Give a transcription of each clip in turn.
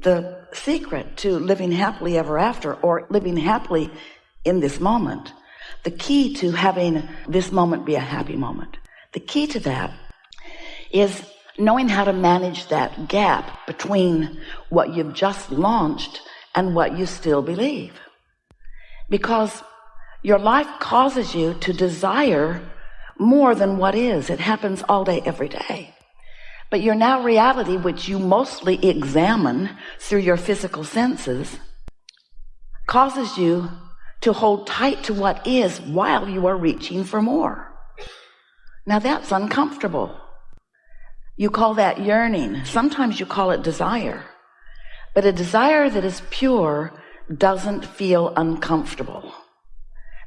the secret to living happily ever after, or living happily in this moment. The key to having this moment be a happy moment, the key to that is knowing how to manage that gap between what you've just launched and what you still believe. Because your life causes you to desire more than what is. It happens all day, every day. But your now reality, which you mostly examine through your physical senses, causes you to hold tight to what is while you are reaching for more. Now that's uncomfortable. You call that yearning. Sometimes you call it desire. But a desire that is pure doesn't feel uncomfortable.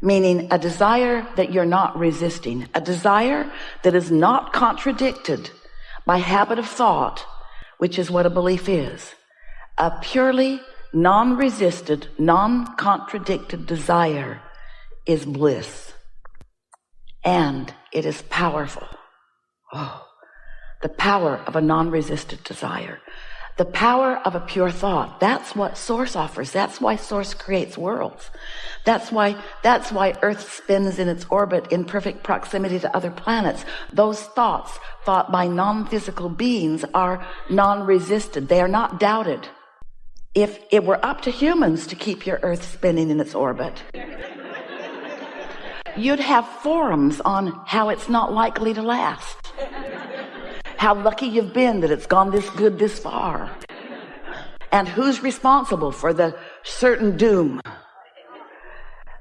Meaning a desire that you're not resisting. A desire that is not contradicted by habit of thought, which is what a belief is. A purely non-resisted, non-contradicted desire is bliss. And it is powerful. Oh, the power of a non-resisted desire. The power of a pure thought. That's what Source offers. That's why Source creates worlds. That's why Earth spins in its orbit in perfect proximity to other planets. Those thoughts thought by non-physical beings are non-resisted. They are not doubted. If it were up to humans to keep your Earth spinning in its orbit, you'd have forums on how it's not likely to last. How lucky you've been that it's gone this good this far. And who's responsible for the certain doom.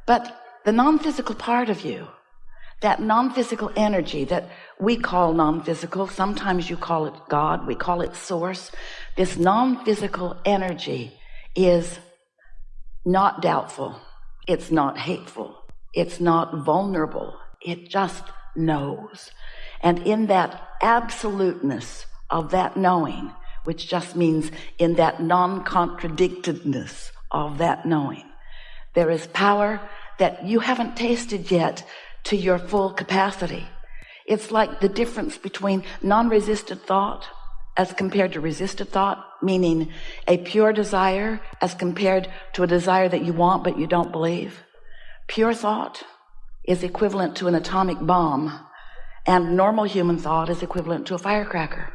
But the non-physical part of you, that non-physical energy that we call non-physical, sometimes you call it God, we call it Source. This non-physical energy is not doubtful. It's not hateful. It's not vulnerable. It just knows. And in that absoluteness of that knowing, which just means in that non-contradictedness of that knowing, there is power that you haven't tasted yet to your full capacity. It's like the difference between non-resisted thought as compared to resisted thought, meaning a pure desire as compared to a desire that you want but you don't believe. Pure thought is equivalent to an atomic bomb, and normal human thought is equivalent to a firecracker.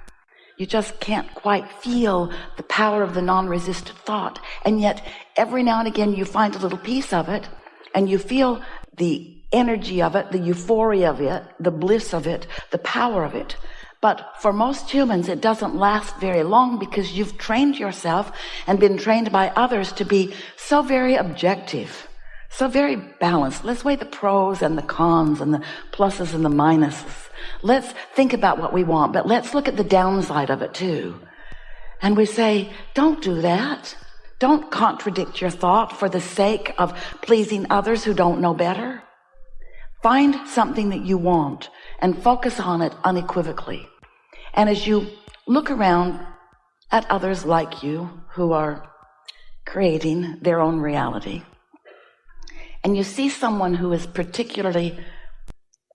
You just can't quite feel the power of the non-resisted thought. And yet, every now and again, you find a little piece of it, and you feel the energy of it, the euphoria of it, the bliss of it, the power of it. But for most humans, it doesn't last very long because you've trained yourself and been trained by others to be so very objective, so very balanced. Let's weigh the pros and the cons and the pluses and the minuses. Let's think about what we want, but let's look at the downside of it too. And we say, don't do that. Don't contradict your thought for the sake of pleasing others who don't know better. Find something that you want and focus on it unequivocally. And as you look around at others like you who are creating their own reality, and you see someone who is particularly,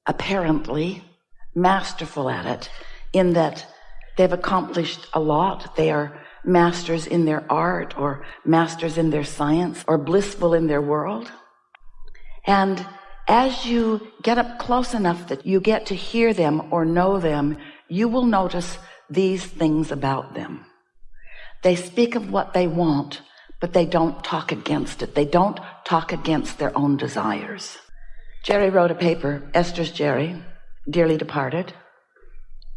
apparently, masterful at it, in that they've accomplished a lot, they are masters in their art, or masters in their science, or blissful in their world. And as you get up close enough that you get to hear them or know them, you will notice these things about them. They speak of what they want, but they don't talk against it. They don't talk against their own desires. Jerry wrote a paper, Esther's Jerry, dearly departed.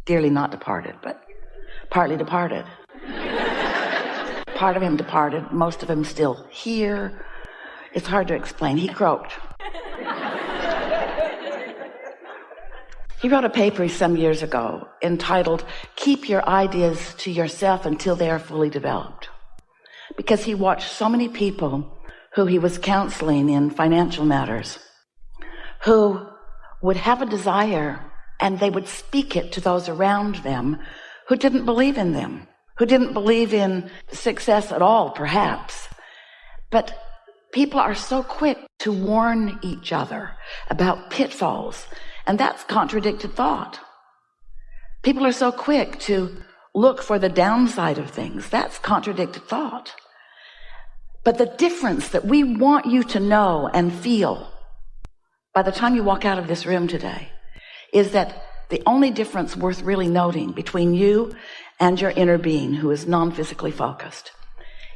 Dearly not departed, but partly departed. Part of him departed, most of him still here. It's hard to explain. He croaked. He wrote a paper some years ago entitled, "Keep Your Ideas to Yourself Until They Are Fully Developed." Because he watched so many people who he was counseling in financial matters who would have a desire and they would speak it to those around them who didn't believe in them, who didn't believe in success at all, perhaps. But people are so quick to warn each other about pitfalls, and that's contradicted thought. People are so quick to look for the downside of things. That's contradicted thought. But the difference that we want you to know and feel by the time you walk out of this room today is that the only difference worth really noting between you and your inner being, who is non-physically focused,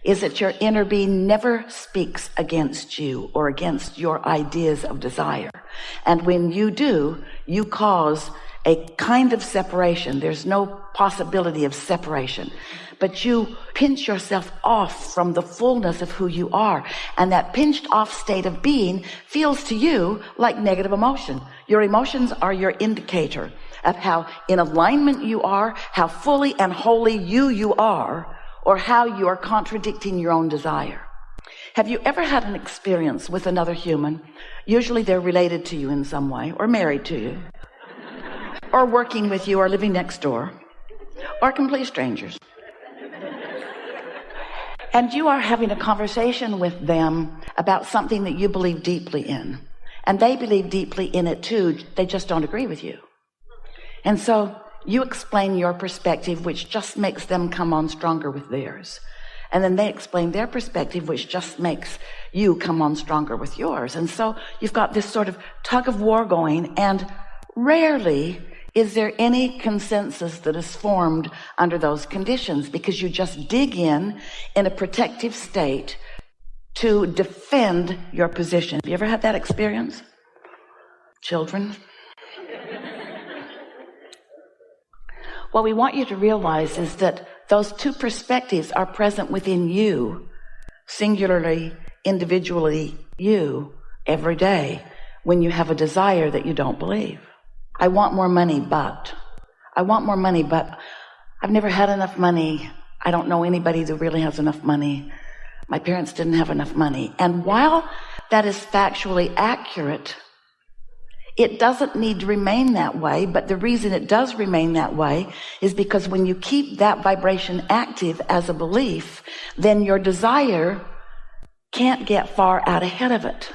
is that your inner being never speaks against you or against your ideas of desire. And when you do, you cause a kind of separation. There's no possibility of separation, but you pinch yourself off from the fullness of who you are. And that pinched off state of being feels to you like negative emotion. Your emotions are your indicator of how in alignment you are, how fully and wholly you are, or how you are contradicting your own desire. Have you ever had an experience with another human? Usually they're related to you in some way, or married to you, or working with you, or living next door, or complete strangers. And you are having a conversation with them about something that you believe deeply in. And they believe deeply in it too, they just don't agree with you. And so you explain your perspective, which just makes them come on stronger with theirs. And then they explain their perspective, which just makes you come on stronger with yours. And so you've got this sort of tug of war going, and rarely is there any consensus that is formed under those conditions, because you just dig in a protective state to defend your position. Have you ever had that experience? Children? What we want you to realize is that those two perspectives are present within you, singularly, individually, you, every day, when you have a desire that you don't believe. I want more money, but I've never had enough money. I don't know anybody that really has enough money. My parents didn't have enough money. And while that is factually accurate, it doesn't need to remain that way, but the reason it does remain that way is because when you keep that vibration active as a belief, then your desire can't get far out ahead of it.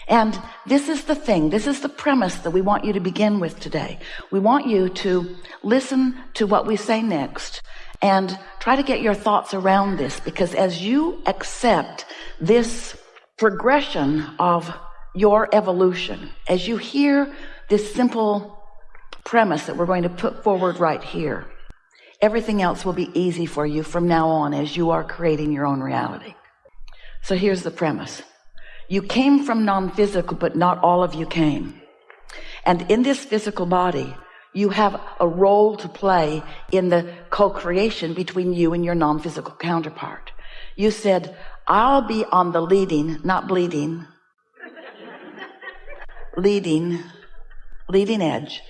And this is the thing, this is the premise that we want you to begin with today. We want you to listen to what we say next and try to get your thoughts around this, because as you accept this progression of your evolution, as you hear this simple premise that we're going to put forward right here, everything else will be easy for you from now on as you are creating your own reality. So here's the premise. You came from non-physical, but not all of you came. And in this physical body, you have a role to play in the co-creation between you and your non-physical counterpart. You said, I'll be on the leading, not bleeding, leading edge.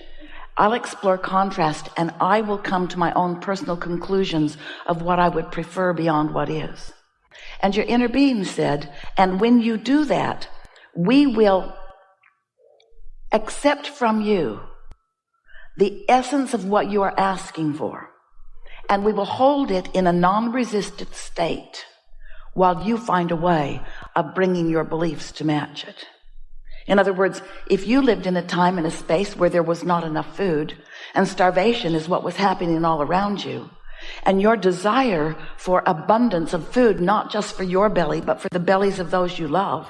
I'll explore contrast, and I will come to my own personal conclusions of what I would prefer beyond what is. And your inner being said, and when you do that, we will accept from you the essence of what you are asking for, and we will hold it in a non-resistant state while you find a way of bringing your beliefs to match it. In other words, if you lived in a time and a space where there was not enough food, and starvation is what was happening all around you, and your desire for abundance of food, not just for your belly, but for the bellies of those you love,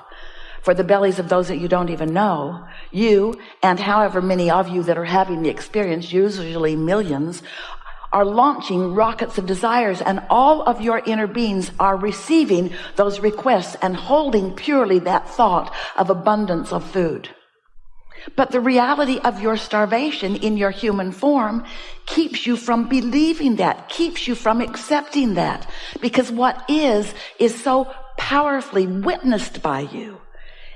for the bellies of those that you don't even know, you and however many of you that are having the experience, usually millions, are launching rockets of desires, and all of your inner beings are receiving those requests and holding purely that thought of abundance of food. But the reality of your starvation in your human form keeps you from believing that, keeps you from accepting that, because what is so powerfully witnessed by you.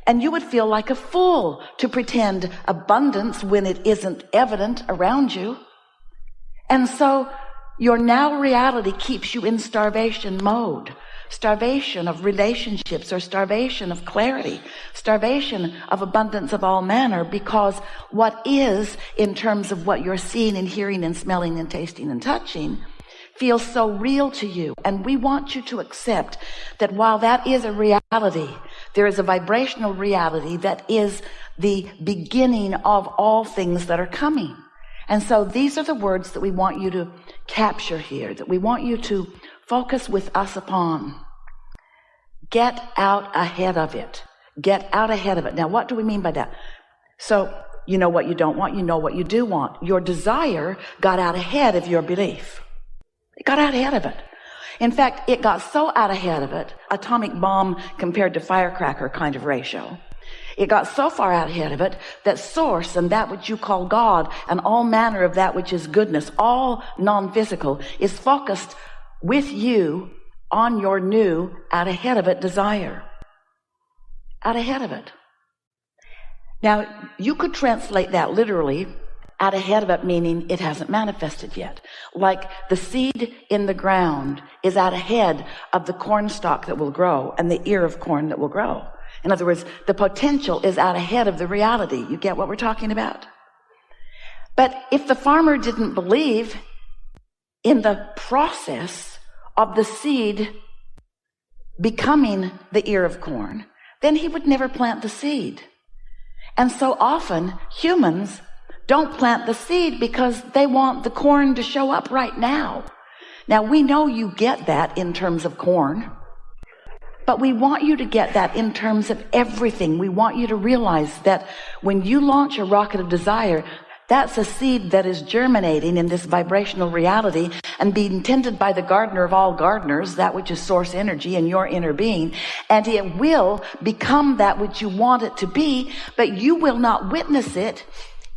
And you would feel like a fool to pretend abundance when it isn't evident around you. And so your now reality keeps you in starvation mode. Starvation of relationships, or starvation of clarity, starvation of abundance of all manner, because what is, in terms of what you're seeing and hearing and smelling and tasting and touching, feels so real to you. And we want you to accept that while that is a reality, there is a vibrational reality that is the beginning of all things that are coming. And so these are the words that we want you to capture here, that we want you to focus with us upon. Get out ahead of it. Get out ahead of it. Now, what do we mean by that? So, you know what you don't want, you know what you do want. Your desire got out ahead of your belief. It got out ahead of it. In fact, it got so out ahead of it, atomic bomb compared to firecracker kind of ratio. It got so far out ahead of it that source and that which you call God and all manner of that which is goodness, all non-physical, is focused with you on your new out ahead of it desire. Out ahead of it. Now, you could translate that literally, out ahead of it, meaning it hasn't manifested yet. Like the seed in the ground is out ahead of the corn stalk that will grow and the ear of corn that will grow. In other words, the potential is out ahead of the reality. You get what we're talking about? But if the farmer didn't believe in the process of the seed becoming the ear of corn, then he would never plant the seed. And so often humans don't plant the seed because they want the corn to show up right now. Now, we know you get that in terms of corn, but we want you to get that in terms of everything. We want you to realize that when you launch a rocket of desire, that's a seed that is germinating in this vibrational reality and being tended by the gardener of all gardeners, that which is source energy in your inner being. And it will become that which you want it to be, but you will not witness it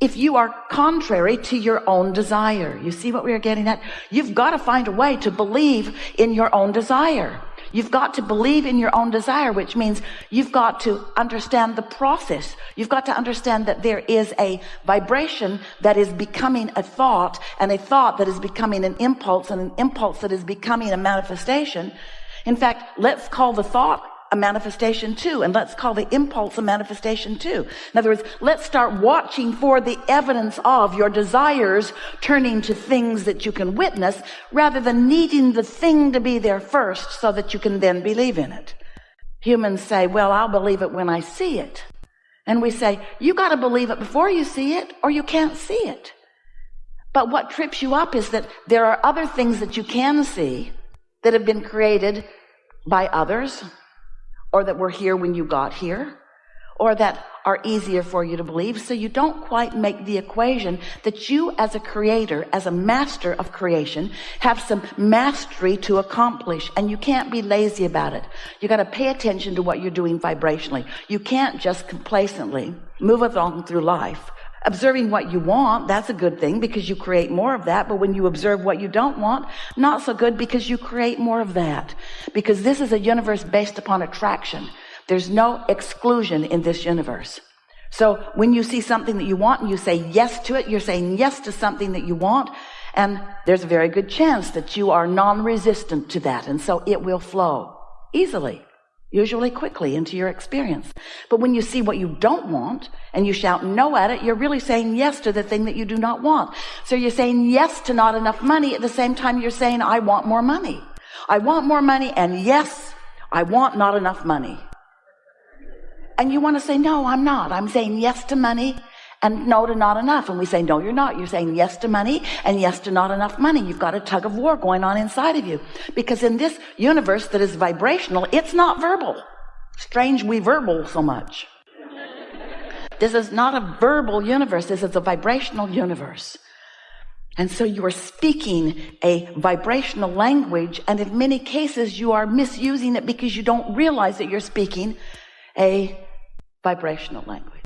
if you are contrary to your own desire. You see what we are getting at? You've got to find a way to believe in your own desire. You've got to believe in your own desire, which means you've got to understand the process. You've got to understand that there is a vibration that is becoming a thought, and a thought that is becoming an impulse, and an impulse that is becoming a manifestation. In fact, let's call the thought a manifestation too, and let's call the impulse a manifestation too. In other words, let's start watching for the evidence of your desires turning to things that you can witness, rather than needing the thing to be there first so that you can then believe in it. Humans say, well, I'll believe it when I see it. And we say, you got to believe it before you see it, or you can't see it. But what trips you up is that there are other things that you can see that have been created by others, or that were here when you got here, or that are easier for you to believe. So you don't quite make the equation that you as a creator, as a master of creation, have some mastery to accomplish, and you can't be lazy about it. You got to pay attention to what you're doing vibrationally. You can't just complacently move along through life. Observing what you want, that's a good thing because you create more of that. But when you observe what you don't want, not so good because you create more of that. Because this is a universe based upon attraction. There's no exclusion in this universe. So when you see something that you want and you say yes to it, you're saying yes to something that you want. And there's a very good chance that you are non-resistant to that. And so it will flow easily, usually quickly, into your experience. But when you see what you don't want and you shout no at it, you're really saying yes to the thing that you do not want. So you're saying yes to not enough money at the same time you're saying, I want more money. I want more money, and yes, I want not enough money. And you want to say, no, I'm not. I'm saying yes to money and no to not enough. And we say, no, you're not. You're saying yes to money and yes to not enough money. You've got a tug of war going on inside of you. Because in this universe that is vibrational, it's not verbal. Strange we verbal so much. This is not a verbal universe. This is a vibrational universe. And so you are speaking a vibrational language, and in many cases you are misusing it because you don't realize that you're speaking a vibrational language.